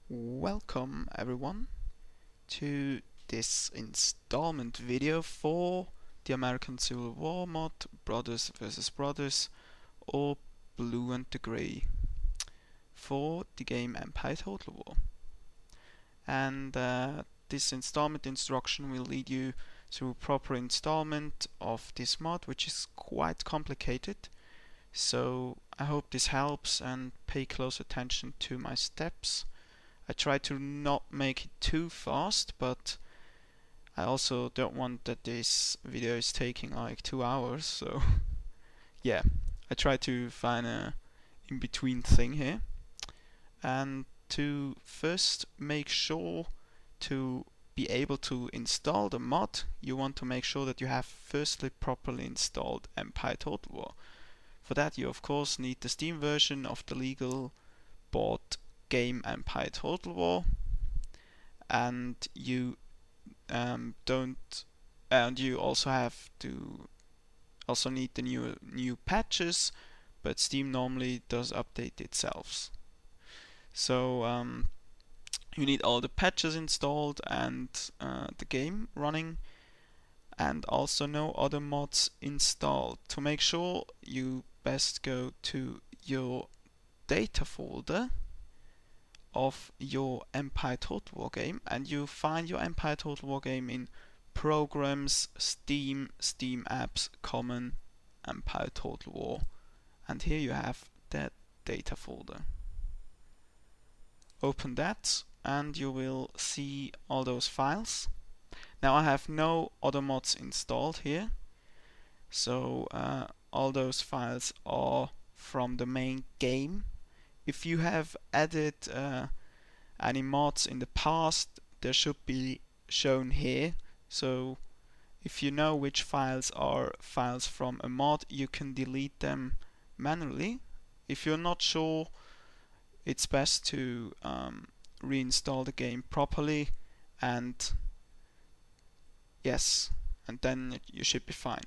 Welcome everyone to this installment video for the American Civil War mod Brothers vs Brothers, or Blue and the Grey, for the game Empire Total War. And this installment instruction will lead you through proper installment of this mod, which is quite complicated. So I hope this helps, and pay close attention to my steps. I try to not make it too fast, but I also don't want that this video is taking like 2 hours, so yeah, I try to find a in-between thing here. And to first make sure to be able to install the mod, you want to make sure that you have firstly properly installed Empire Total War. For that you of course need the Steam version of the legal bought game Empire Total War, and you you also have to need the new patches, but Steam normally does update itself. So you need all the patches installed and the game running, and also no other mods installed. To make sure, you best go to your data folder of your Empire Total War game, and you find your Empire Total War game in Programs, Steam, Steam Apps, Common, Empire Total War, and here you have that data folder. Open that and you will see all those files. Now I have no other mods installed here, so all those files are from the main game. If you have added any mods in the past, they should be shown here. So if you know which files are files from a mod, you can delete them manually. If you're not sure, it's best to reinstall the game properly, and yes, and then you should be fine.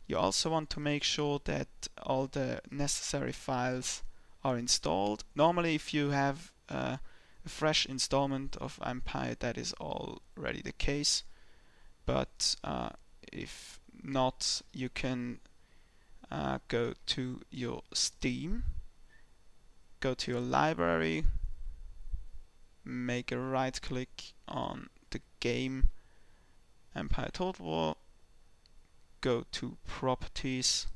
You also want to make sure that all the necessary files are installed. Normally, if you have a fresh installment of Empire, that is already the case, but if not, you can go to your Steam, go to your library, make a right click on the game Empire Total War, go to Properties,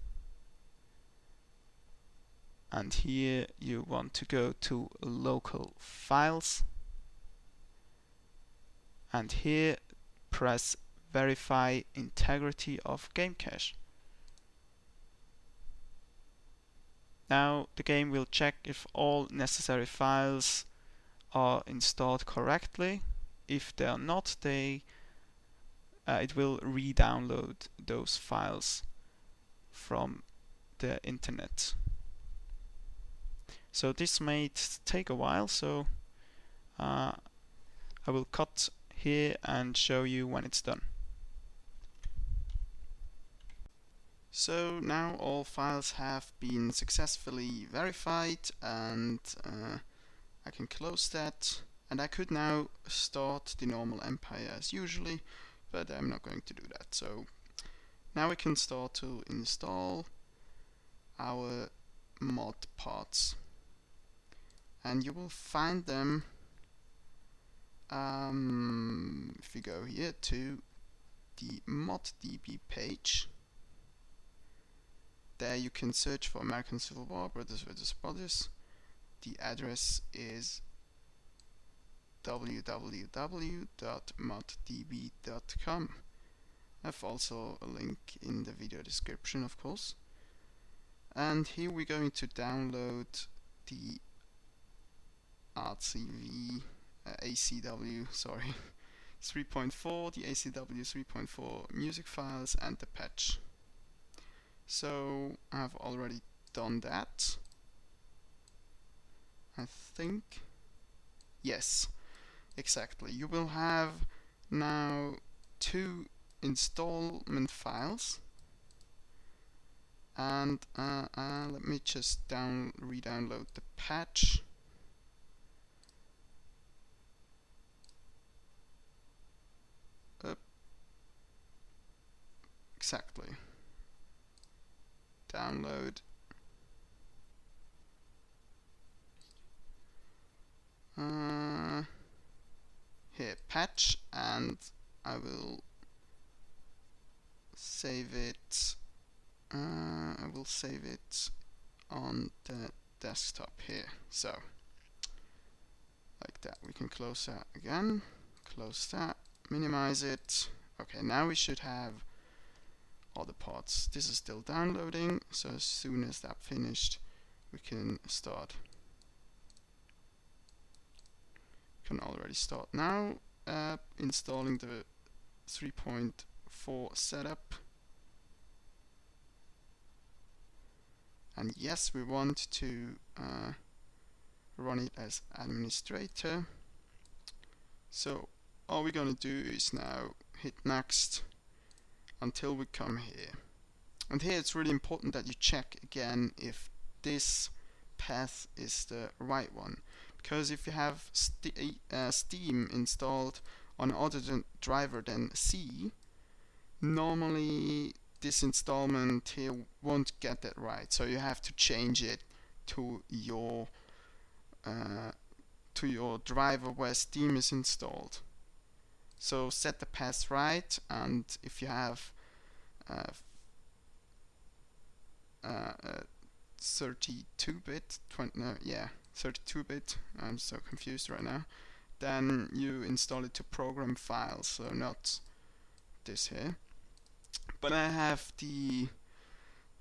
and here you want to go to Local Files, and here press Verify Integrity of Game Cache. Now the game will check if all necessary files are installed correctly. If they are not, it will re-download those files from the internet. So this may take a while, so I will cut here and show you when it's done. So now all files have been successfully verified, and I can close that, and I could now start the normal Empire as usually, but I'm not going to do that. So now we can start to install our mod parts, and you will find them if you go here to the ModDB page. There you can search for American Civil War Brothers vs Brothers. The address is www.moddb.com. I have also a link in the video description, of course. And here we're going to download the ACW 3.4, the ACW 3.4 music files, and the patch. So I've already done that, I think. Yes, exactly. You will have now 2 installment files, and let me just re-download the patch. exactly. Download. Here, patch, and I will save it. I will save it on the desktop here. So, like that. We can close that again. Close that. Minimize it. Okay, now we should have all the parts. This is still downloading, so as soon as that's finished, we can start. Can already start now installing the 3.4 setup. And yes, we want to run it as administrator. So all we're going to do is now hit next until we come here. And here it's really important that you check again if this path is the right one, because if you have Steam installed on other driver than C, normally this installment here won't get that right, so you have to change it to your driver where Steam is installed. So set the path right, and if you have 32-bit, 32-bit, I'm so confused right now, then you install it to program files, so not this here. But I have the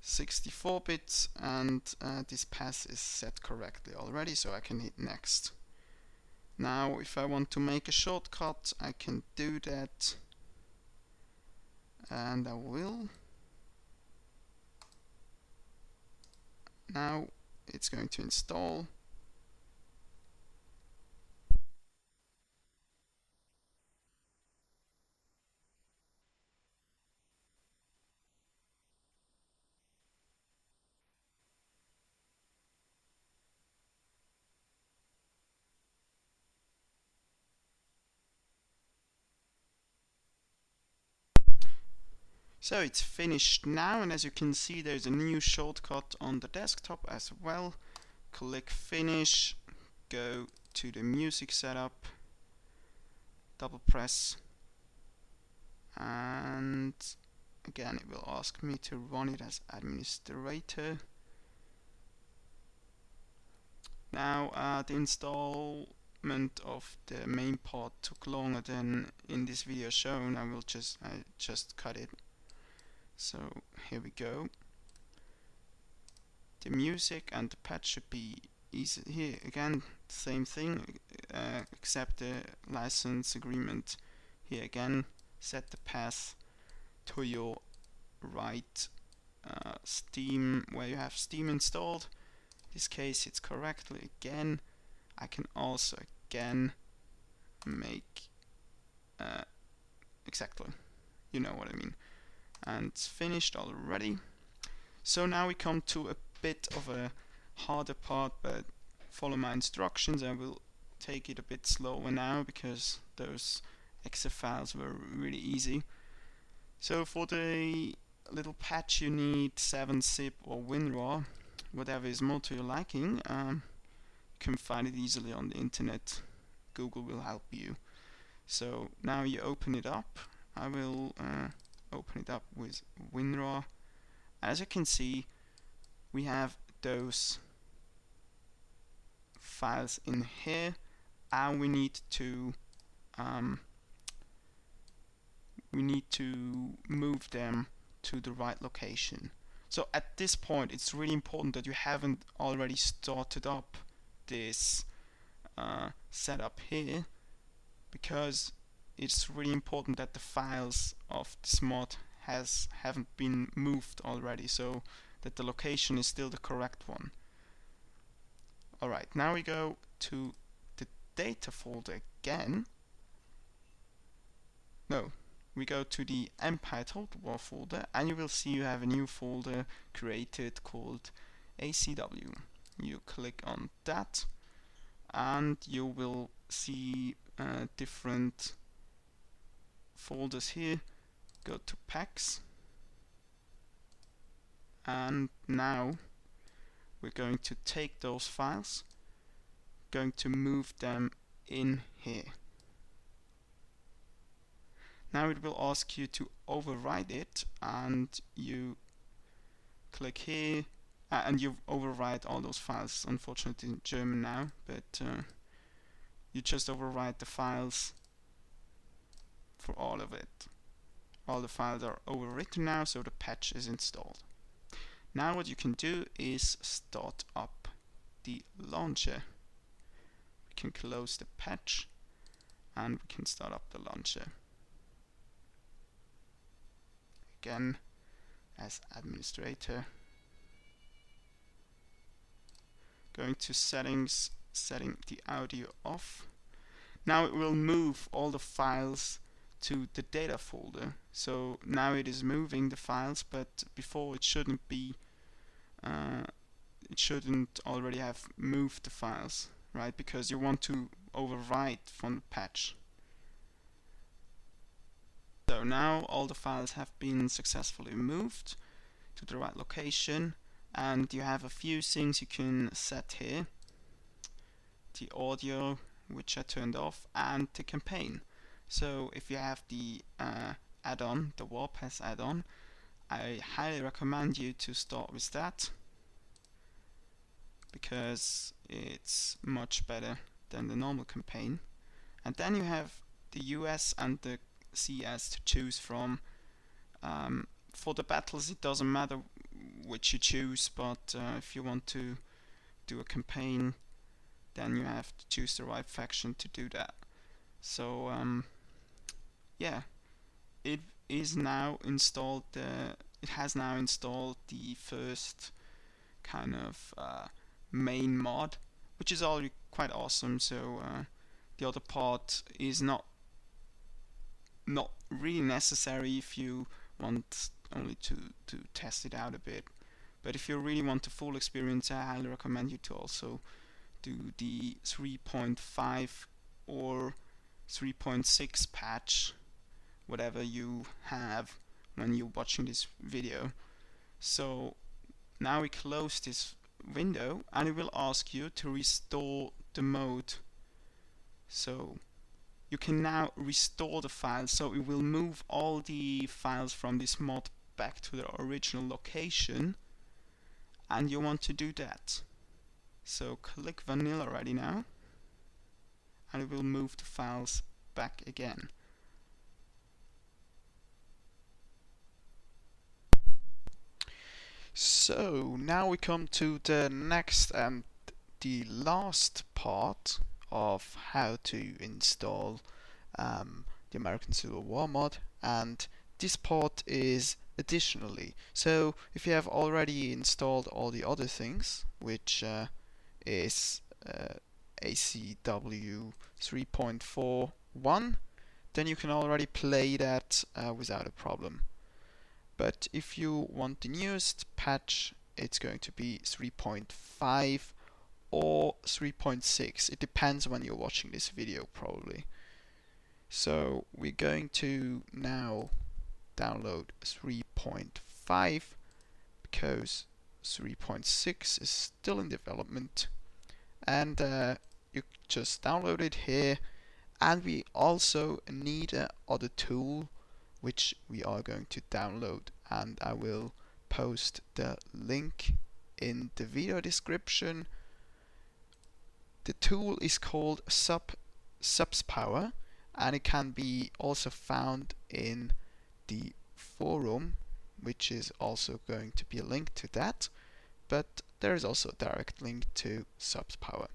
64-bit, and this path is set correctly already, so I can hit next. Now if I want to make a shortcut, I can do that, and I will. Now it's going to install. So it's finished now, and as you can see there's a new shortcut on the desktop as well. Click finish, go to the music setup, double press, and again it will ask me to run it as administrator. Now the installment of the main part took longer than in this video shown. I just cut it. So here we go. The music and the patch should be easy. Here again, same thing, except the license agreement. Here again, set the path to your right Steam, where you have Steam installed. In this case it's correctly again. I can also again make exactly, you know what I mean. And it's finished already. So now we come to a bit of a harder part, but follow my instructions. I will take it a bit slower now because those exe files were really easy. So for the little patch you need 7-zip or WinRAR, whatever is more to your liking. You can find it easily on the internet. Google will help you. So now you open it up. I will open it up with WinRAR. As you can see, we have those files in here, and we need to move them to the right location. So at this point it's really important that you haven't already started up this setup here, because it's really important that the files of this mod haven't been moved already, so that the location is still the correct one. Alright, now we go to the data folder again. No, we go to the Empire Total War folder, and you will see you have a new folder created called ACW. You click on that, and you will see different folders here. Go to packs, and now we're going to take those files, going to move them in here. Now it will ask you to override it, and you click here and you override all those files. Unfortunately in German now, but you just override the files for all of it. All the files are overwritten now, so the patch is installed. Now what you can do is start up the launcher. We can close the patch and we can start up the launcher. Again, as administrator, going to settings, setting the audio off. Now it will move all the files to the data folder. So now it is moving the files, but before it shouldn't be. It shouldn't already have moved the files, right? Because you want to overwrite from the patch. So now all the files have been successfully moved to the right location, and you have a few things you can set here. The audio, which I turned off, and the campaign. So if you have the add-on, the WarPass add-on, I highly recommend you to start with that, because it's much better than the normal campaign. And then you have the US and the CS to choose from. For the battles it doesn't matter which you choose, but if you want to do a campaign, then you have to choose the right faction to do that. So yeah, it is now installed. It has now installed the first kind of main mod, which is already quite awesome. So the other part is not really necessary if you want only to test it out a bit. But if you really want the full experience, I highly recommend you to also do the 3.5 or 3.6 patch, whatever you have when you're watching this video. So now we close this window and it will ask you to restore the mode. So you can now restore the files, so it will move all the files from this mod back to their original location, and you want to do that. So click vanilla ready now, and it will move the files back again. So now we come to the next and the last part of how to install the American Civil War mod, and this part is additionally. So if you have already installed all the other things, which is ACW 3.41, then you can already play that without a problem. But if you want the newest patch, it's going to be 3.5 or 3.6. It depends when you're watching this video, probably. So we're going to now download 3.5 because 3.6 is still in development, and you just download it here. And we also need another tool which we are going to download, and I will post the link in the video description. The tool is called subpower, and it can be also found in the forum, which is also going to be a link to that, but there is also a direct link to subpower.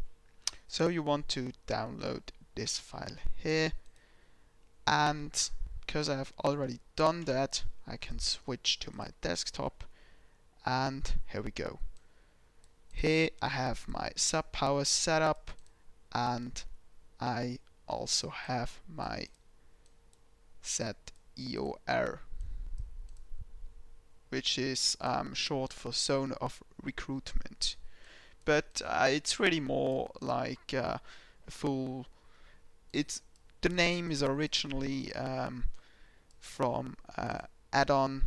So you want to download this file here, and because I have already done that, I can switch to my desktop, and here we go. Here I have my subpower set up, and I also have my set EOR, which is short for Zone of Recruitment. But it's really more like a full. The name is originally from add-on.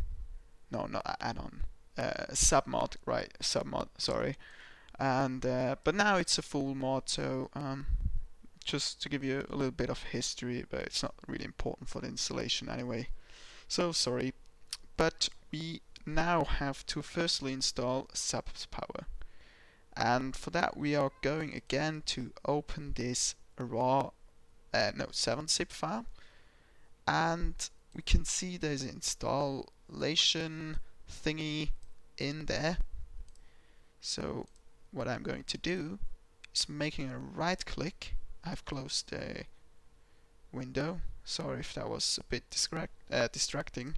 No, not add-on. submod, right? Submod, sorry. And but now it's a full mod, so just to give you a little bit of history, but it's not really important for the installation anyway. So sorry, but we now have to firstly install subpower, and for that we are going again to open this raw 7-zip file, and we can see there's an installation thingy in there. So what I'm going to do is making a right click. I've closed the window. Sorry if that was a bit distracting.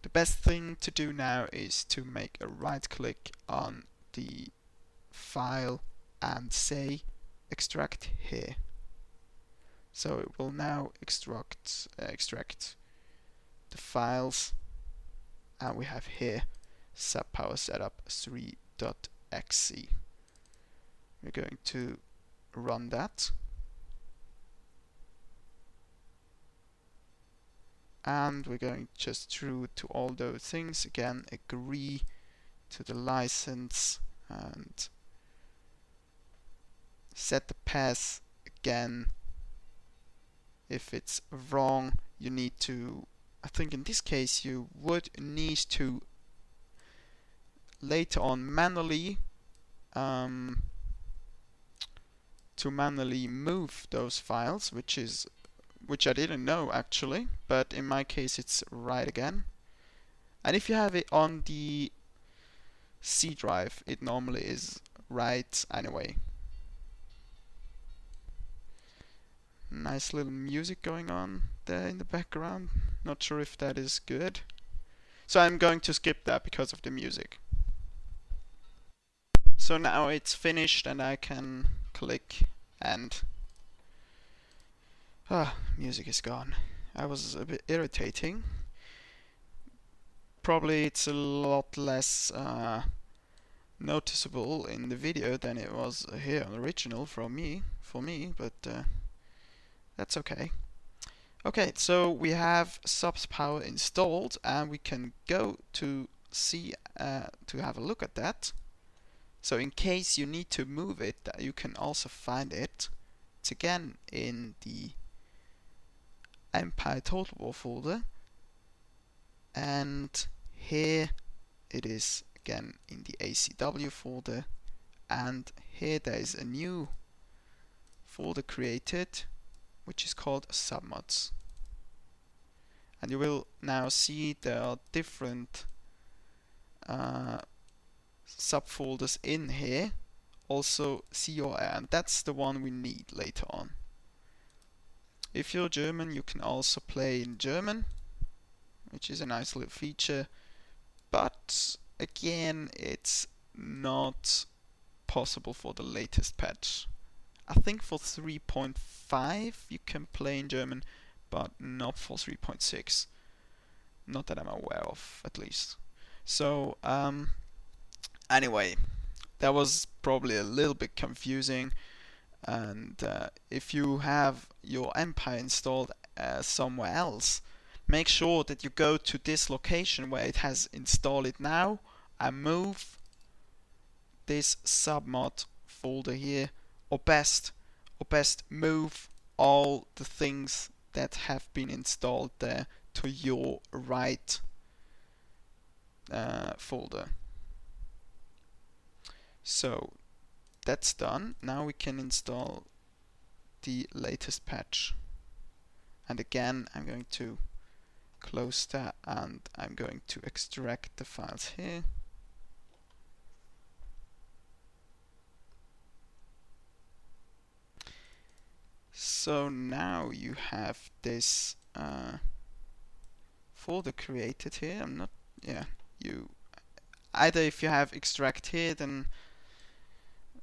The best thing to do now is to make a right click on the file and say extract here. So it will now extract the files, and we have here subpower setup 3.exe. We're going to run that, and we're going just through to all those things again, agree to the license and set the path again. If it's wrong, you need to, I think in this case you would need to later on manually move those files, which I didn't know actually, but in my case it's right again. And if you have it on the C drive, it normally is right anyway. Nice little music going on there in the background. Not sure if that is good. So I'm going to skip that because of the music. So now it's finished and I can click and music is gone. I was a bit irritating. Probably it's a lot less noticeable in the video than it was here on the original for me, but that's okay. Okay, so we have subpower installed, and we can go to see to have a look at that. So in case you need to move it, you can also find it. It's again in the Empire Total War folder, and here it is again in the ACW folder, and here there is a new folder created which is called submods, and you will now see there are different subfolders in here, also COR, and that's the one we need later on. If you're German, you can also play in German, which is a nice little feature, but again it's not possible for the latest patch. I think for 3.5 you can play in German, but not for 3.6. Not that I'm aware of, at least. So anyway, that was probably a little bit confusing, and if you have your Empire installed somewhere else, make sure that you go to this location where it has installed it now and move this submod folder here, or best move all the things that have been installed there to your right folder. So that's done. Now we can install the latest patch, and again I'm going to close that and I'm going to extract the files here. So now you have this folder created here. You either, if you have extract here, then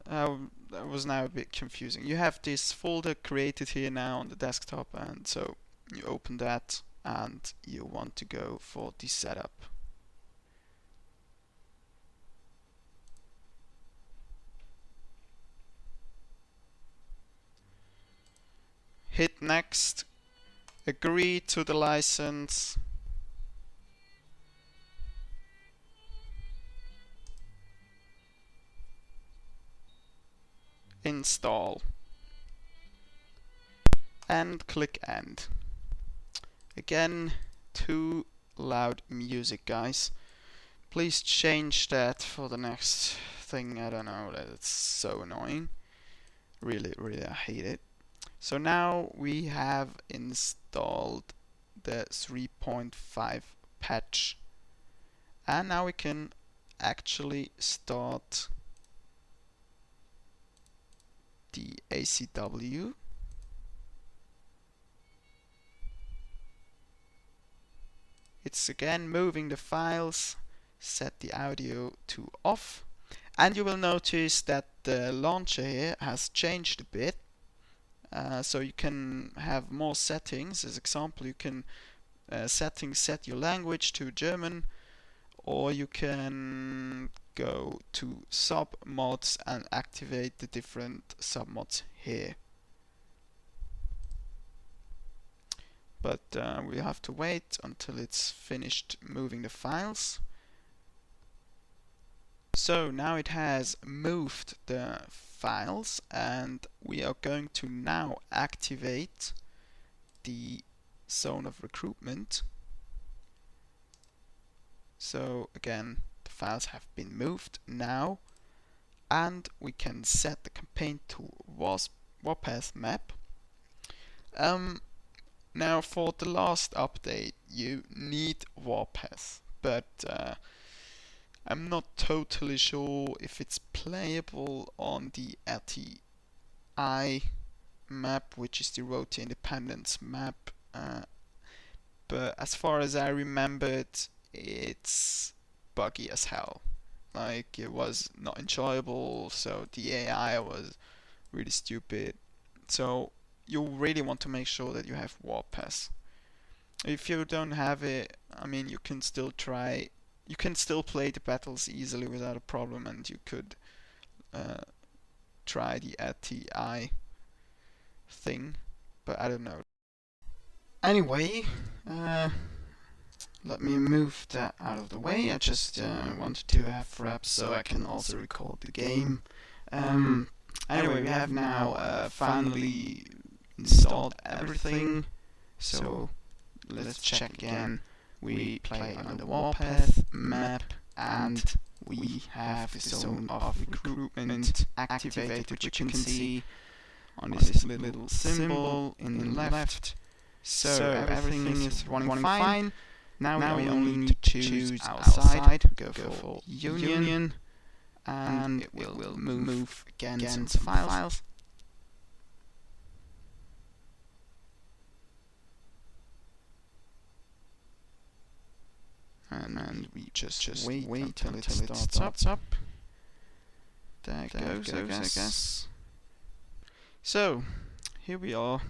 that was now a bit confusing. You have this folder created here now on the desktop, and so you open that and you want to go for the setup. Hit next, agree to the license, install and click end. Again, too loud music, guys. Please change that for the next thing. I don't know, that's so annoying. Really, I hate it. So now we have installed the 3.5 patch, and now we can actually start the ACW. It's again moving the files, set the audio to off, and you will notice that the launcher here has changed a bit. So you can have more settings. As example, you can set your language to German, or you can go to submods and activate the different submods here. But we have to wait until it's finished moving the files. So now it has moved the files, and we are going to now activate the zone of recruitment. So again, the files have been moved now, and we can set the campaign to warpath map. Now for the last update you need warpath, but I'm not totally sure if it's playable on the RTI map, which is the Road to Independence map, but as far as I remembered, it's buggy as hell. Like, it was not enjoyable, so the AI was really stupid. So you really want to make sure that you have warpath. If you don't have it, I mean, you can still try. You can still play the battles easily without a problem, and you could try the RTI thing, but I don't know. Anyway, let me move that out of the way. I just wanted to have reps so I can also record the game. Anyway, we have now finally installed everything, so let's check again. We play on the warpath map, and we have the zone of recruitment activated, which you can see on this little symbol in the left. So everything is running fine. Now we only need to choose outside, go for union, and it will move again some files. And we just wait until it starts up. There it goes, I guess. So, here we are.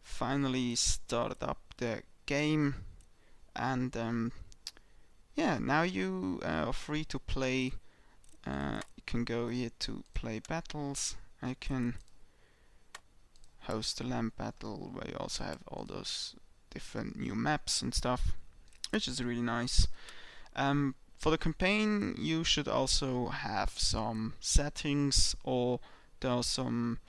Finally started up the game, and yeah, now you are free to play. You can go here to play battles. I can host a LAN battle where you also have all those different new maps and stuff, which is really nice. For the campaign, you should also have some settings, or there are some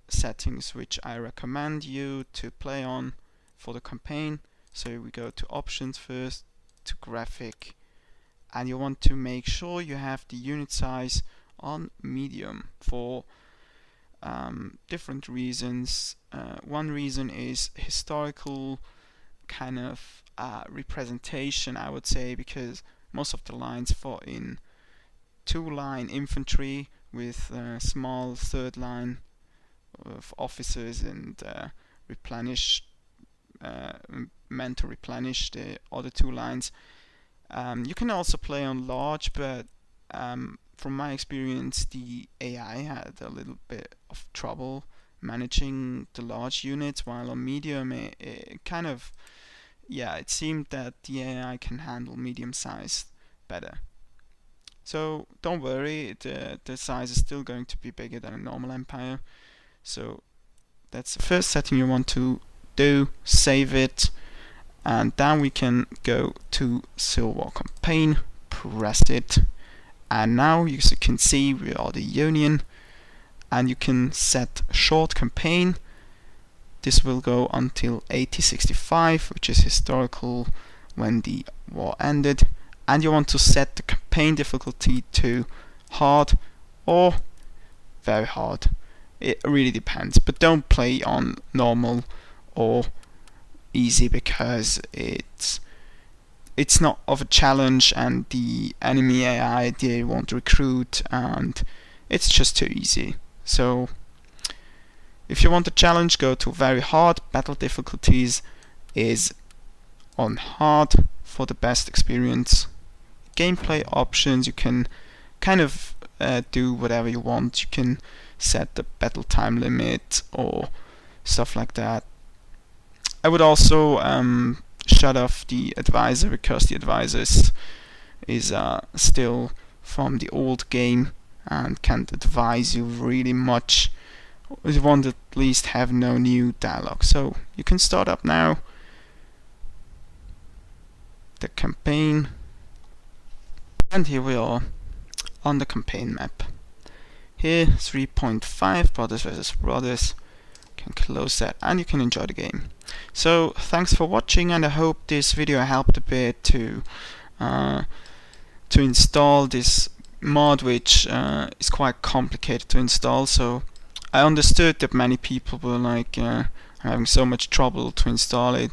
settings which I recommend you to play on for the campaign. So we go to options first, to graphic, and you want to make sure you have the unit size on medium for different reasons. One reason is historical kind of representation, I would say, because most of the lines fought in two-line infantry with small third line of officers, and meant to replenish the other two lines. You can also play on large, but from my experience, the AI had a little bit of trouble managing the large units, while on medium it kind of, yeah, it seemed that the AI can handle medium size better. So don't worry, the size is still going to be bigger than a normal empire. So that's the first setting you want to do. Save it, and then we can go to Civil War Campaign, press it, and now you can see we are the Union, and you can set short campaign. This will go until 8065, which is historical when the war ended, and you want to set the campaign difficulty to hard or very hard. It really depends, but don't play on normal or easy, because it's not of a challenge, and the enemy AI, they won't recruit, and it's just too easy. So if you want a challenge, go to very hard. Battle difficulties is on hard for the best experience. Gameplay options, you can kind of do whatever you want. You can set the battle time limit or stuff like that. I would also shut off the advisor, because the advisor is still from the old game and can't advise you really much. You want to at least have no new dialogue. So you can start up now the campaign, and here we are on the campaign map. Here 3.5 brothers versus brothers. You can close that and you can enjoy the game. So thanks for watching, and I hope this video helped a bit to install this mod, which is quite complicated to install. So I understood that many people were like having so much trouble to install it.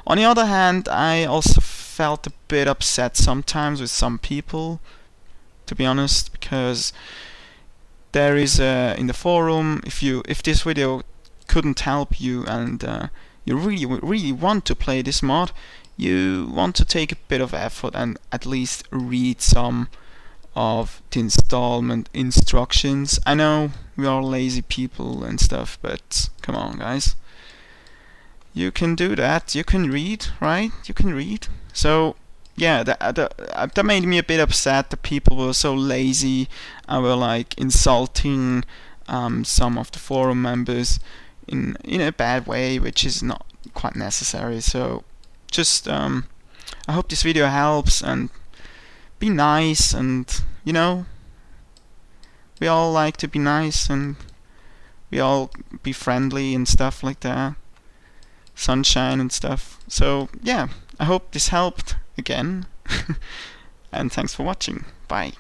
On the other hand, I also felt a bit upset sometimes with some people, to be honest, because there is in the forum, if this video couldn't help you and you really want to play this mod, you want to take a bit of effort and at least read some of the installment instructions. I know we are lazy people and stuff, but come on guys, you can do that. You can read, right? You can read. So yeah, that made me a bit upset that people were so lazy and were like insulting some of the forum members in a bad way, which is not quite necessary. So just I hope this video helps, and be nice, and you know, we all like to be nice, and we all be friendly and stuff like that, sunshine and stuff. So yeah, I hope this helped again and thanks for watching. Bye.